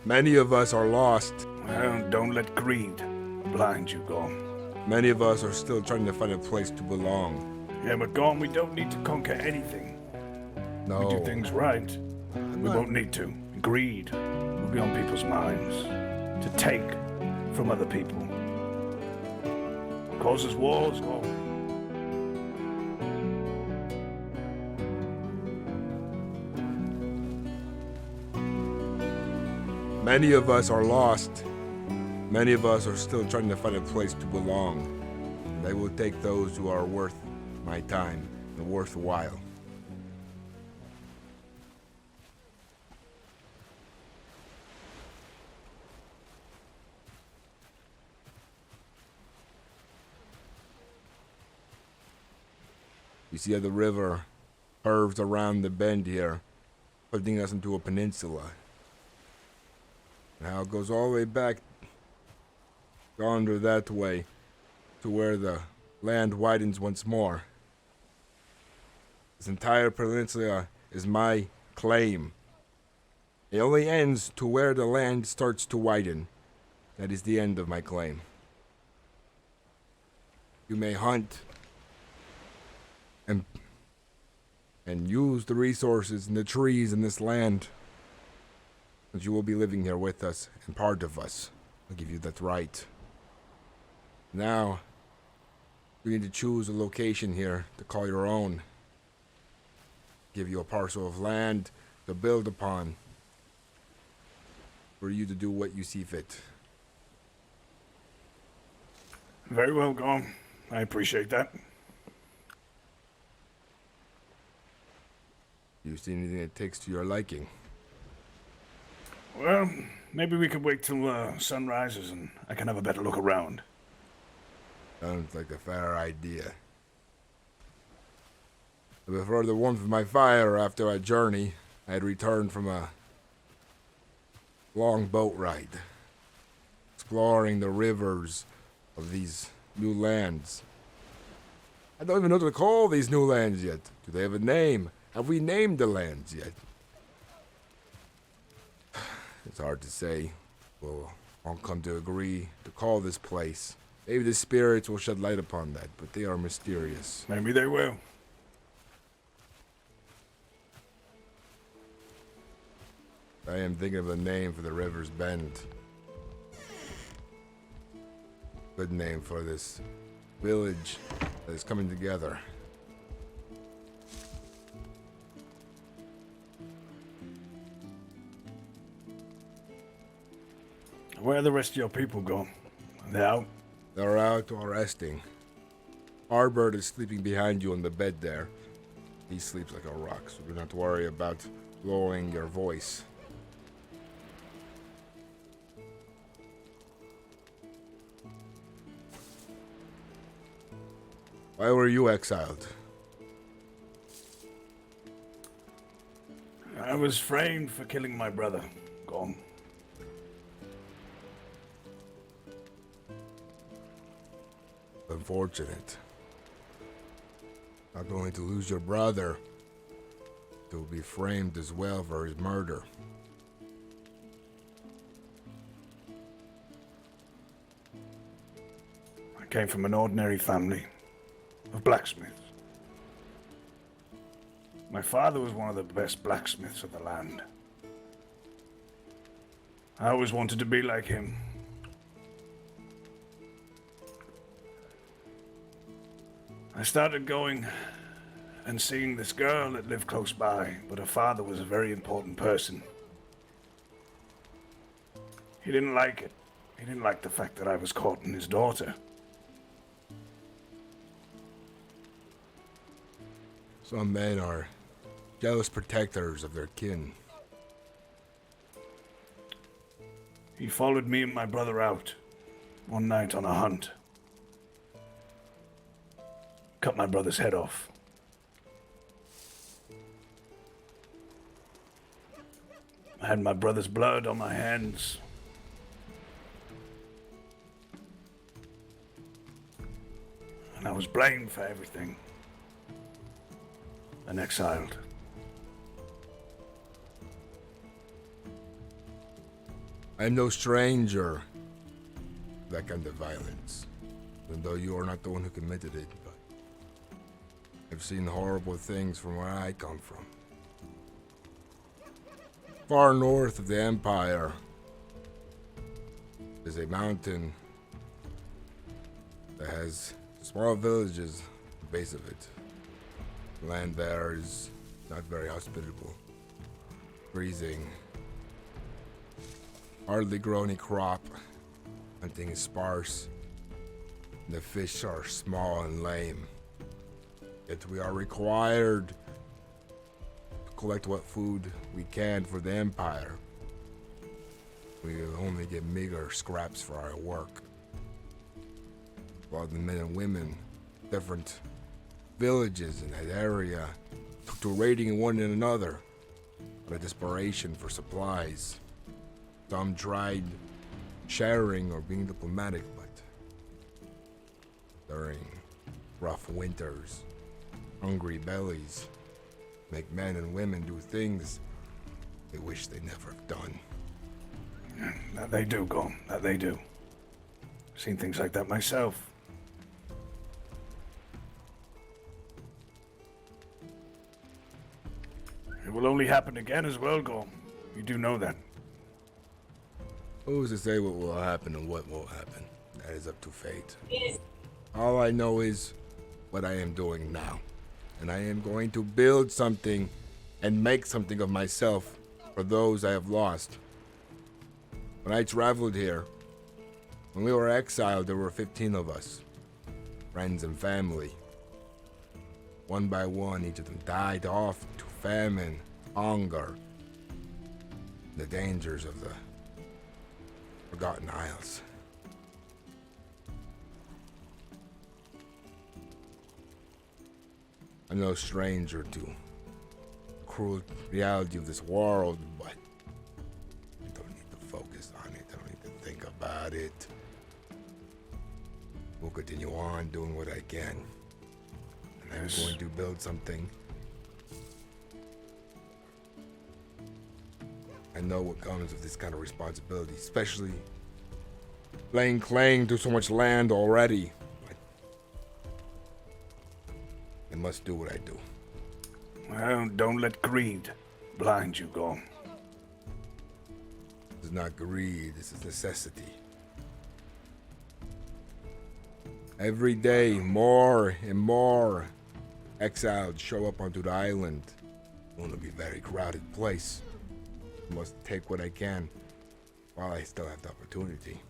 Many of us are lost. Well, don't let greed blind you, Gorm. Many of us are still trying to find a place to belong. Yeah, but Gorm, we don't need to conquer anything. No. We do things right. We not- won't need to. Greed will be on people's minds. To take from other people. Causes wars, Gorm. Many of us are lost. Many of us are still trying to find a place to belong. And I will take those who are worth my time and worthwhile. You see how the river curves around the bend here, putting us into a peninsula. And how it goes all the way back yonder that way to where the land widens once more. This entire peninsula is my claim. It only ends to where the land starts to widen. That is the end of my claim. You may hunt and use the resources and the trees in this land, but you will be living here with us and part of us. I'll give you that right. Now, you need to choose a location here to call your own. Give you a parcel of land to build upon, for you to do what you see fit. Very well, Gorm. I appreciate that. You see anything that takes to your liking? Well, maybe we could wait till sun rises and I can have a better look around. Sounds like a fair idea. I prefer the warmth of my fire after a journey. I had returned from a long boat ride, exploring the rivers of these new lands. I don't even know what to call these new lands yet. Do they have a name? Have we named the lands yet? It's hard to say. We'll all come to agree to call this place. Maybe the spirits will shed light upon that, but they are mysterious. Maybe they will. I am thinking of a name for the river's bend. Good name for this village that is coming together. Where are the rest of your people gone? They're out? They're out or resting. Arbird is sleeping behind you on the bed there. He sleeps like a rock, so do not worry about lowering your voice. Why were you exiled? I was framed for killing my brother. Gone. Unfortunate. Not only to lose your brother, to be framed as well for his murder. I came from an ordinary family of blacksmiths. My father was one of the best blacksmiths of the land. I always wanted to be like him. I started going and seeing this girl that lived close by, but her father was a very important person. He didn't like it. He didn't like the fact that I was courting his daughter. Some men are jealous protectors of their kin. He followed me and my brother out one night on a hunt. Cut my brother's head off. I had my brother's blood on my hands. And I was blamed for everything. And exiled. I am no stranger to that kind of violence, even though you are not the one who committed it, but I've seen horrible things from where I come from. Far north of the Empire is a mountain that has small villages at the base of it. The land there is not very hospitable. Freezing. Hardly grow any crop. Hunting is sparse. And the fish are small and lame. Yet we are required to collect what food we can for the Empire. We only get meager scraps for our work. While the men and women, different villages in that area, took to raiding one another out of desperation for supplies. Some tried sharing or being diplomatic, but during rough winters, hungry bellies make men and women do things they wish they never have done. That they do, Gorm. That they do. Seen things like that myself. It will only happen again as well, Gorm. You do know that. Who's to say what will happen and what won't happen? That is up to fate. All I know is what I am doing now. And I am going to build something and make something of myself for those I have lost. When I traveled here, when we were exiled, there were 15 of us. Friends and family. One by one, each of them died off to famine, hunger, the dangers of the Forgotten Isles. I'm no stranger to the cruel reality of this world, but I don't need to focus on it. I don't need to think about it. We'll continue on doing what I can. And I'm going to build something. I know what comes with this kind of responsibility, especially laying claim to so much land already. But I must do what I do. Well, don't let greed blind you, Gorm. This is not greed, this is necessity. Every day, more and more exiles show up onto the island. It's going to be a very crowded place. I must take what I can while I still have the opportunity.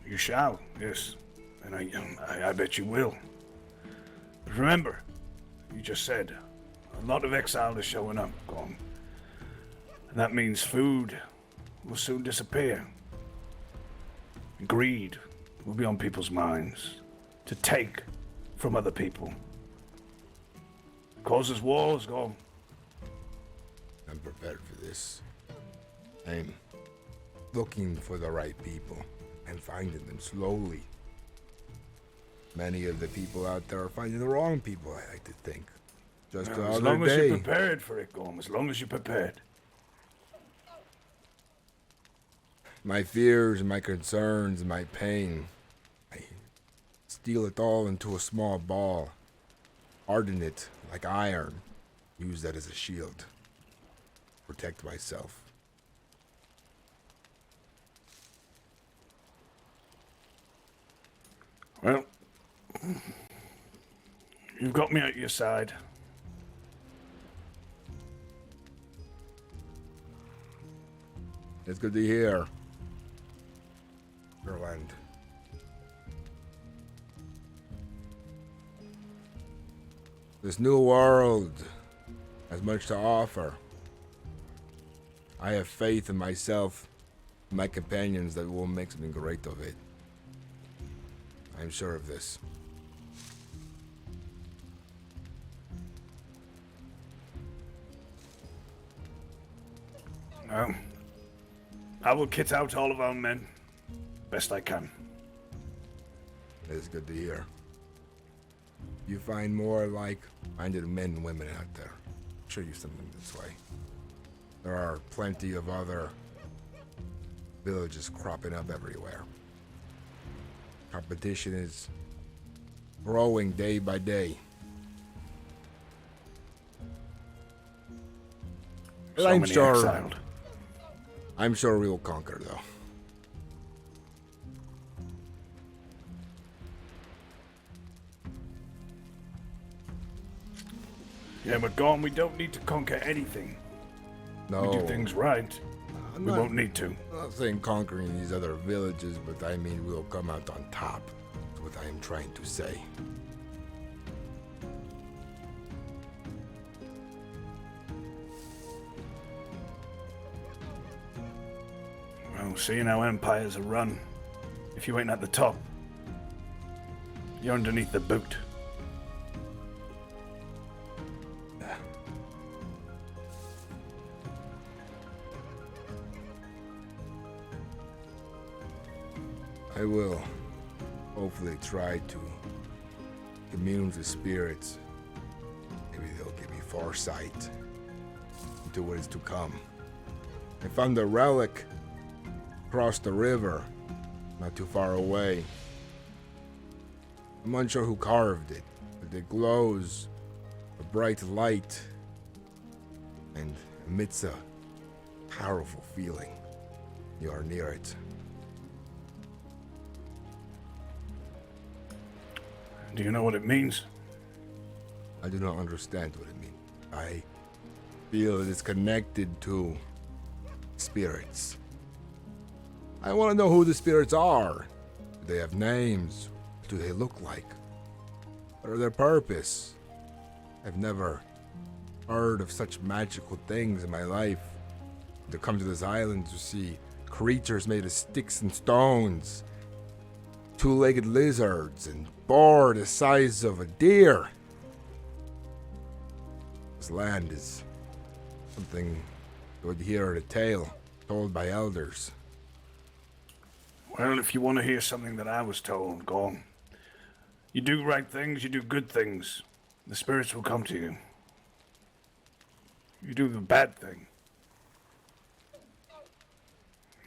You shall, yes. And I bet you will. But remember, you just said a lot of exile is showing up, Gorm. And that means food will soon disappear. Greed will be on people's minds to take from other people. Causes wars, Gorm. I'm prepared for this. I'm looking for the right people and finding them slowly. Many of the people out there are finding the wrong people, I like to think. Just the As other long as day, you're prepared for it, Gorm. As long as you're prepared. my fears, my concerns, my pain, I steal it all into a small ball, harden it like iron, use that as a shield, protect myself. Well, you've got me at your side. It's good to hear. Erland. This new world has much to offer. I have faith in myself and my companions that we'll make something great of it. I'm sure of this. Well, I will kit out all of our men best I can. It's good to hear. You find more like-minded men and women out there. I'll show you something this way. There are plenty of other Villages cropping up everywhere. Competition is growing day by day. But So many exiled. I'm sure we will conquer, though. Yeah, but Gorm, we don't need to conquer anything. No, We do things right. I'm We not, won't need to. I'm not saying conquering these other villages, but I mean we'll come out on top. That's what I am trying to say. Well, seeing how empires are run, if you ain't at the top, you're underneath the boot. I will hopefully try to commune with spirits. Maybe they'll give me foresight into what is to come. I found a relic across the river, not too far away. I'm unsure who carved it, but it glows a bright light and emits a powerful feeling. You are near it. Do you know what it means? I do not understand what it means. I feel it is connected to spirits. I want to know who the spirits are. Do they have names? What do they look like? What are their purpose? I've never heard of such magical things in my life. To come to this island to see creatures made of sticks and stones, two-legged lizards, and boar the size of a deer. This land is something you would hear a tale told by elders. Well, if you want to hear something that I was told, Gorm, you do right things, you do good things, the spirits will come to you. You do the bad thing,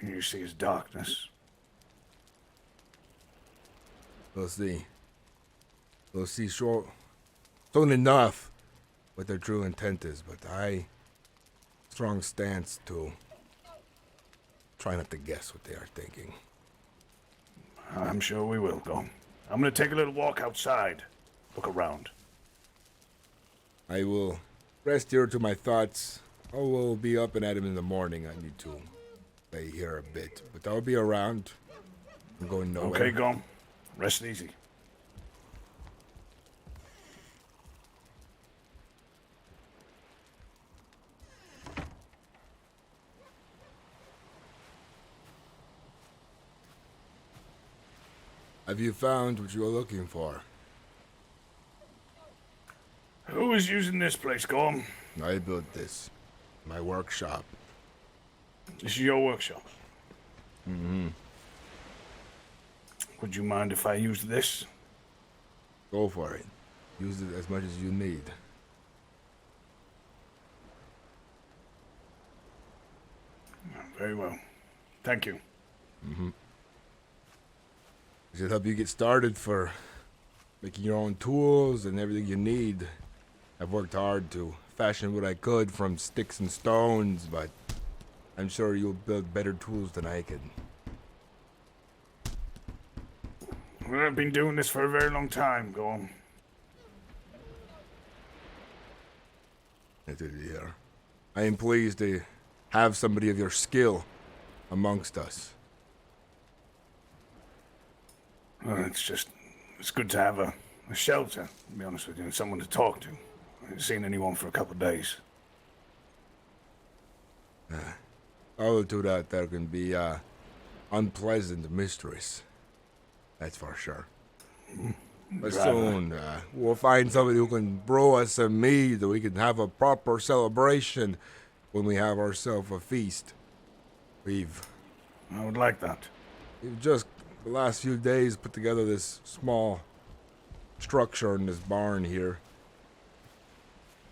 and you see is darkness. We'll see. We'll see soon enough what their true intent is, but strong stance to try not to guess what they are thinking. I'm sure we will, Gorm. I'm gonna take a little walk outside, look around. I will rest here to my thoughts. I will be up and at him in the morning. I need to lay here a bit, but I'll be around. I'm going nowhere. Okay, Gorm. Rest easy. Have you found what you are looking for? Who is using this place, Gorm? I built this. My workshop. This is your workshop. Mm-hmm. Would you mind if I used this? Go for it. Use it as much as you need. Very well. Thank you. Mm-hmm. It should help you get started for making your own tools and everything you need. I've worked hard to fashion what I could from sticks and stones, but I'm sure you'll build better tools than I can. Well, I've been doing this for a very long time, Gorm. Yeah. I am pleased to have somebody of your skill amongst us. Well, it's good to have a shelter, to be honest with you, and someone to talk to. I haven't seen anyone for a couple of days. Solitude out there can be unpleasant mistress. That's for sure. But soon, we'll find somebody who can brew us some mead that we can have a proper celebration when we have ourselves a feast. I would like that. We've just, the last few days, put together this small structure in this barn here.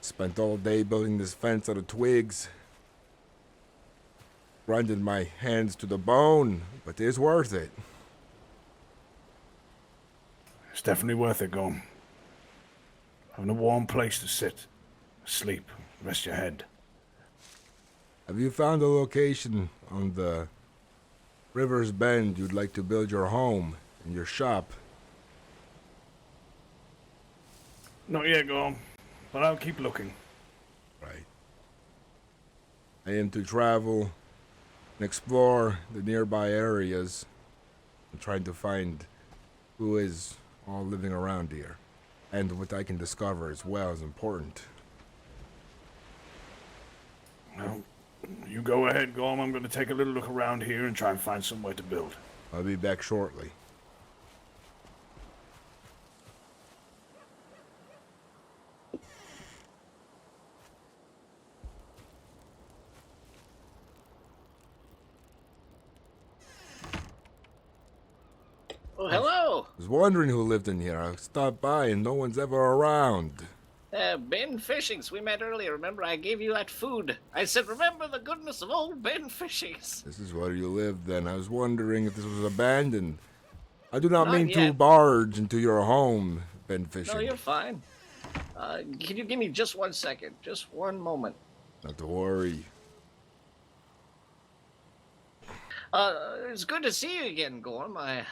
Spent all day building this fence out of twigs. grinded my hands to the bone, but it's worth it. It's definitely worth it, Gorm. Having a warm place to sit, sleep, rest your head. Have you found a location on the river's bend you'd like to build your home and your shop? Not yet, Gorm, but I'll keep looking. Right. I aim to travel and explore the nearby areas and trying to find who is all living around here. And what I can discover as well is important. Well, you go ahead, Gorm. I'm going to take a little look around here and try and find somewhere to build. I'll be back shortly. Oh, hello. I was wondering who lived in here. I stopped by and no one's ever around. Ben Fishings. We met earlier. Remember, I gave you that food. I said, remember the goodness of old Ben Fishings. This is where you lived then. I was wondering if this was abandoned. I do not mean to yet. barge into your home, Ben Fishing. No, you're fine. Can you give me just 1 second? Just one moment. Not to worry. It's good to see you again, Gorm. I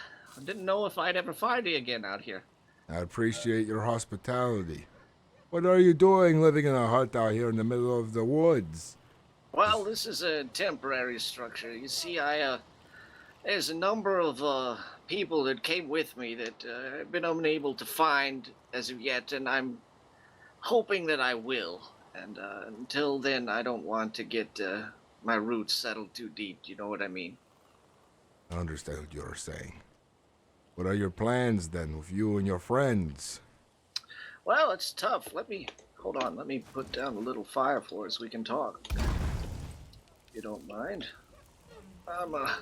didn't know if I'd ever find you again out here. I appreciate your hospitality. What are you doing living in a hut out here in the middle of the woods? Well, this is a temporary structure. You see, there's a number of people that came with me that I've been unable to find as of yet, and I'm hoping that I will. And until then, I don't want to get my roots settled too deep. You know what I mean? I understand what you're saying. What are your plans then with you and your friends? Well, it's tough. Hold on. Let me put down a little fire for us. We can talk. If you don't mind. I'm a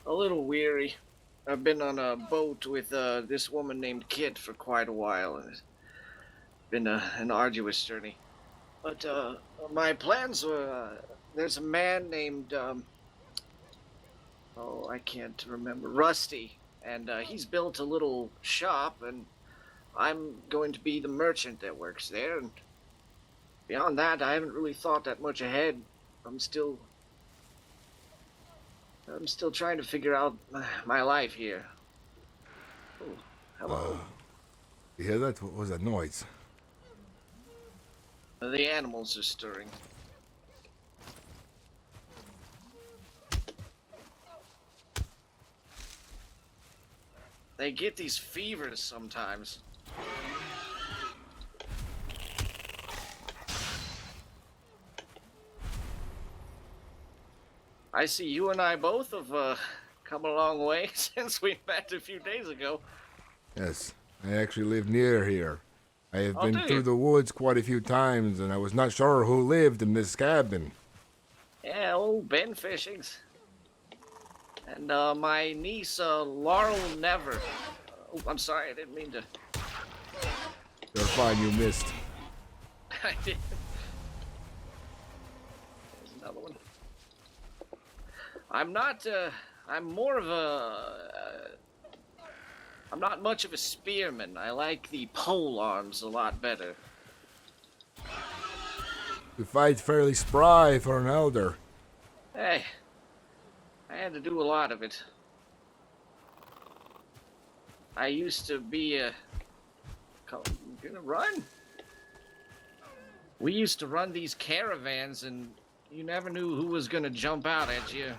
little weary. I've been on a boat with this woman named Kit for quite a while. And it's been an arduous journey. But my plans were, there's a man named, I can't remember, Rusty. And he's built a little shop, and I'm going to be the merchant that works there. And beyond that, I haven't really thought that much ahead. I'm still trying to figure out my life here. Oh, hello. You hear that? What was that noise? The animals are stirring. They get these fevers sometimes. I see you and I both have come a long way since we met a few days ago. Yes, I actually live near here. I have been do through you? the woods quite a few times, and I was not sure who lived in this cabin. Yeah, old Ben Fishings. And my niece, Laurel Never. Oh, I'm sorry, I didn't mean to. You're fine, you missed. I did. There's another one. I'm not, I'm more of I'm not much of a spearman. I like the pole arms a lot better. You fight fairly spry for an elder. Hey, I had to do a lot of it. I used to be gonna run. We used to run these caravans, and you never knew who was gonna jump out at you.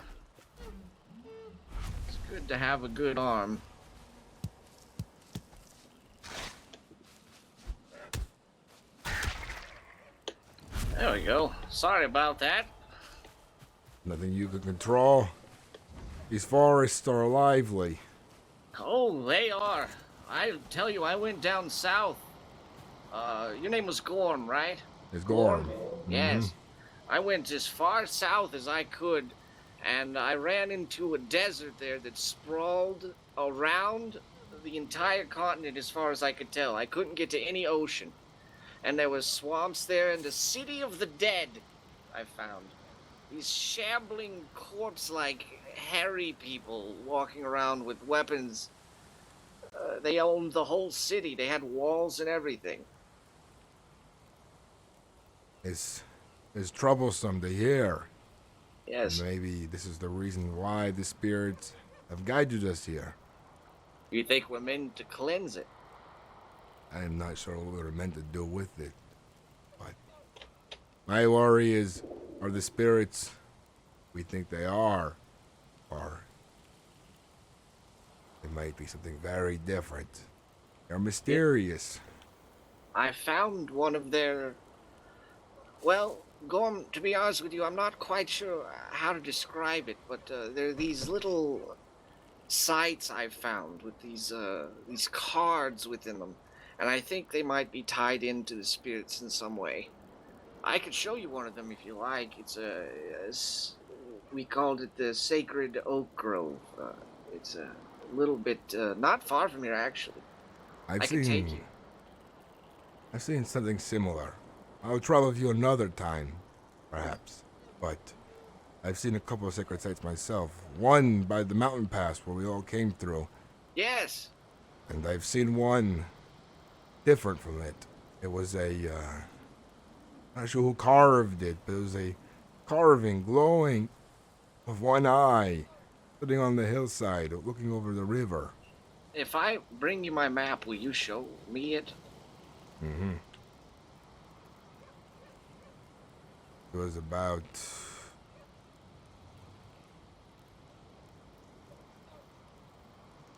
It's good to have a good arm. There we go. Sorry about that. Nothing you can control. These forests are lively. Oh, they are. I tell you, I went down south. Your name was Gorm, right? It's Gorm. Yes. I went as far south as I could, and I ran into a desert there that sprawled around the entire continent as far as I could tell. I couldn't get to any ocean. And there was swamps there and a city of the dead I found. These shambling corpse-like hairy people walking around with weapons. They owned the whole city. They had walls and everything. It's troublesome to hear. Yes. Maybe this is the reason why the spirits have guided us here. You think we're meant to cleanse it? I am not sure what we're meant to do with it, but my worry is, are the spirits we think they are, or it might be something very different. They're mysterious. I found one of their... Well, Gorm, to be honest with you, I'm not quite sure how to describe it, but there are these little sites I've found with these cards within them, and I think they might be tied into the spirits in some way. I could show you one of them if you like. We called it the Sacred Oak Grove. It's a little bit not far from here, actually. I could take you. I've seen something similar. I'll travel with you another time, perhaps. But I've seen a couple of sacred sites myself. One by the mountain pass where we all came through. Yes. And I've seen one different from it. It was not sure who carved it, but it was a carving glowing of one eye, sitting on the hillside, looking over the river. If I bring you my map, will you show me it? Mm-hmm. It was about...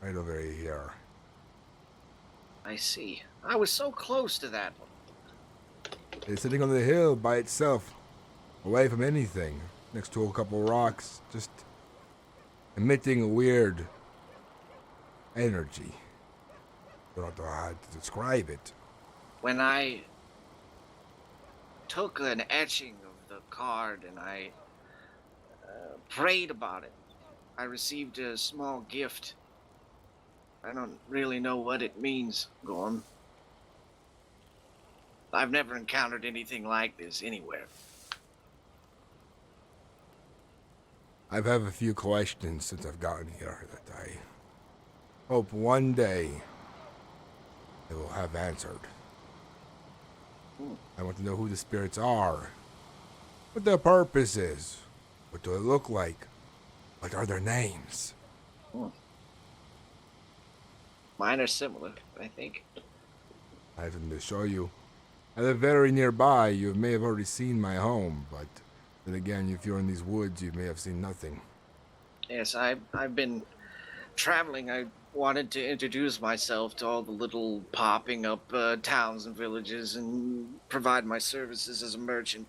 right over here. I see. I was so close to that one. It's sitting on the hill by itself, away from anything, next to a couple rocks, just emitting a weird energy. I don't know how to describe it. When I took an etching of the card and I prayed about it, I received a small gift. I don't really know what it means, Gorm. I've never encountered anything like this anywhere. I've had a few questions since I've gotten here that I hope one day they will have answered. I want to know who the spirits are, what their purpose is, what do they look like, what are their names. Mine are similar, I think. I have something to show you. I live very nearby. You may have already seen my home, but then again, if you're in these woods, you may have seen nothing. Yes, I've been traveling. I wanted to introduce myself to all the little popping up towns and villages and provide my services as a merchant.